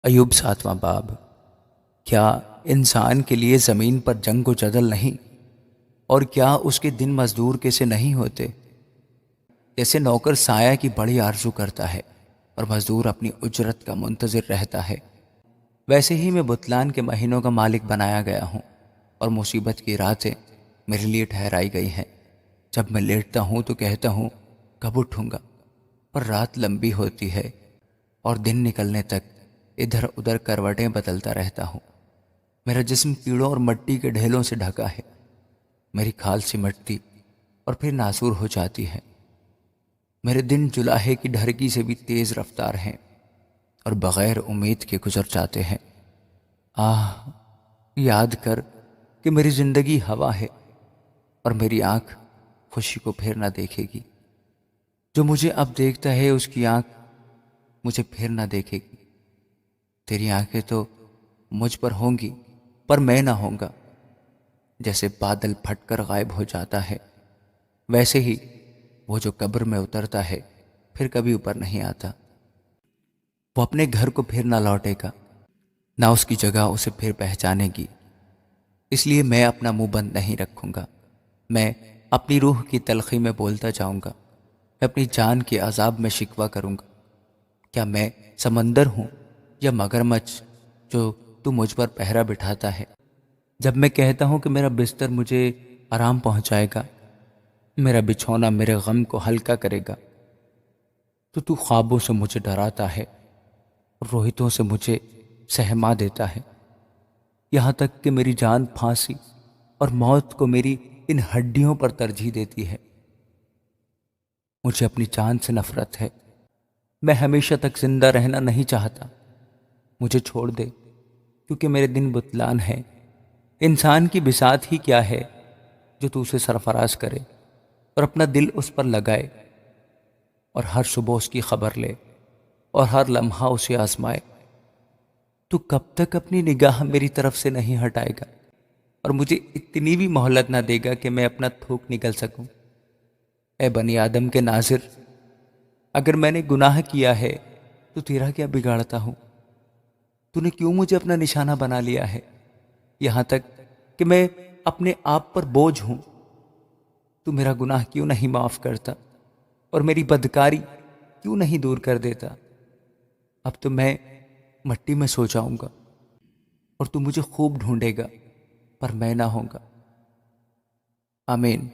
ایوب 7واں باب۔ کیا انسان کے لیے زمین پر جنگ و جدل نہیں، اور کیا اس کے دن مزدور کے سے نہیں ہوتے؟ جیسے نوکر سایہ کی بڑی آرزو کرتا ہے اور مزدور اپنی اجرت کا منتظر رہتا ہے، ویسے ہی میں بتلان کے مہینوں کا مالک بنایا گیا ہوں، اور مصیبت کی راتیں میرے لیے ٹھہرائی گئی ہیں۔ جب میں لیٹتا ہوں تو کہتا ہوں کب اٹھوں گا، پر رات لمبی ہوتی ہے اور دن نکلنے تک ادھر ادھر کروٹیں بدلتا رہتا ہوں۔ میرا جسم کیڑوں اور مٹی کے ڈھیلوں سے ڈھکا ہے، میری کھال سمٹتی اور پھر ناسور ہو جاتی ہے۔ میرے دن جلاہے کی ڈھرکی سے بھی تیز رفتار ہیں اور بغیر امید کے گزر جاتے ہیں۔ آہ، یاد کر کہ میری زندگی ہوا ہے اور میری آنکھ خوشی کو پھر نہ دیکھے گی۔ جو مجھے اب دیکھتا ہے اس کی آنکھ مجھے پھر نہ دیکھے گی۔ تیری آنکھیں تو مجھ پر ہوں گی پر میں نہ ہوں گا۔ جیسے بادل پھٹ کر غائب ہو جاتا ہے، ویسے ہی وہ جو قبر میں اترتا ہے پھر کبھی اوپر نہیں آتا۔ وہ اپنے گھر کو پھر نہ لوٹے گا، نہ اس کی جگہ اسے پھر پہچانے گی۔ اس لیے میں اپنا منہ بند نہیں رکھوں گا۔ میں اپنی روح کی تلخی میں بولتا جاؤں گا، میں اپنی جان کے عذاب میں شکوہ کروں گا۔ کیا میں سمندر ہوں یا مگرمچھ جو تو مجھ پر پہرا بٹھاتا ہے؟ جب میں کہتا ہوں کہ میرا بستر مجھے آرام پہنچائے گا، میرا بچھونا میرے غم کو ہلکا کرے گا، تو خوابوں سے مجھے ڈراتا ہے اور روہتوں سے مجھے سہما دیتا ہے، یہاں تک کہ میری جان پھانسی اور موت کو میری ان ہڈیوں پر ترجیح دیتی ہے۔ مجھے اپنی جان سے نفرت ہے، میں ہمیشہ تک زندہ رہنا نہیں چاہتا۔ مجھے چھوڑ دے کیونکہ میرے دن بتلان ہیں۔ انسان کی بساط ہی کیا ہے جو تو اسے سرفراز کرے اور اپنا دل اس پر لگائے، اور ہر صبح اس کی خبر لے اور ہر لمحہ اسے آزمائے۔ تو کب تک اپنی نگاہ میری طرف سے نہیں ہٹائے گا اور مجھے اتنی بھی مہلت نہ دے گا کہ میں اپنا تھوک نگل سکوں؟ اے بنی آدم کے ناظر، اگر میں نے گناہ کیا ہے تو تیرا کیا بگاڑتا ہوں؟ تو نے کیوں مجھے اپنا نشانہ بنا لیا ہے، یہاں تک کہ میں اپنے آپ پر بوجھ ہوں؟ تو میرا گناہ کیوں نہیں معاف کرتا اور میری بدکاری کیوں نہیں دور کر دیتا؟ اب تو میں مٹی میں سو جاؤں گا اور تو مجھے خوب ڈھونڈے گا پر میں نہ ہوں گا۔ آمین۔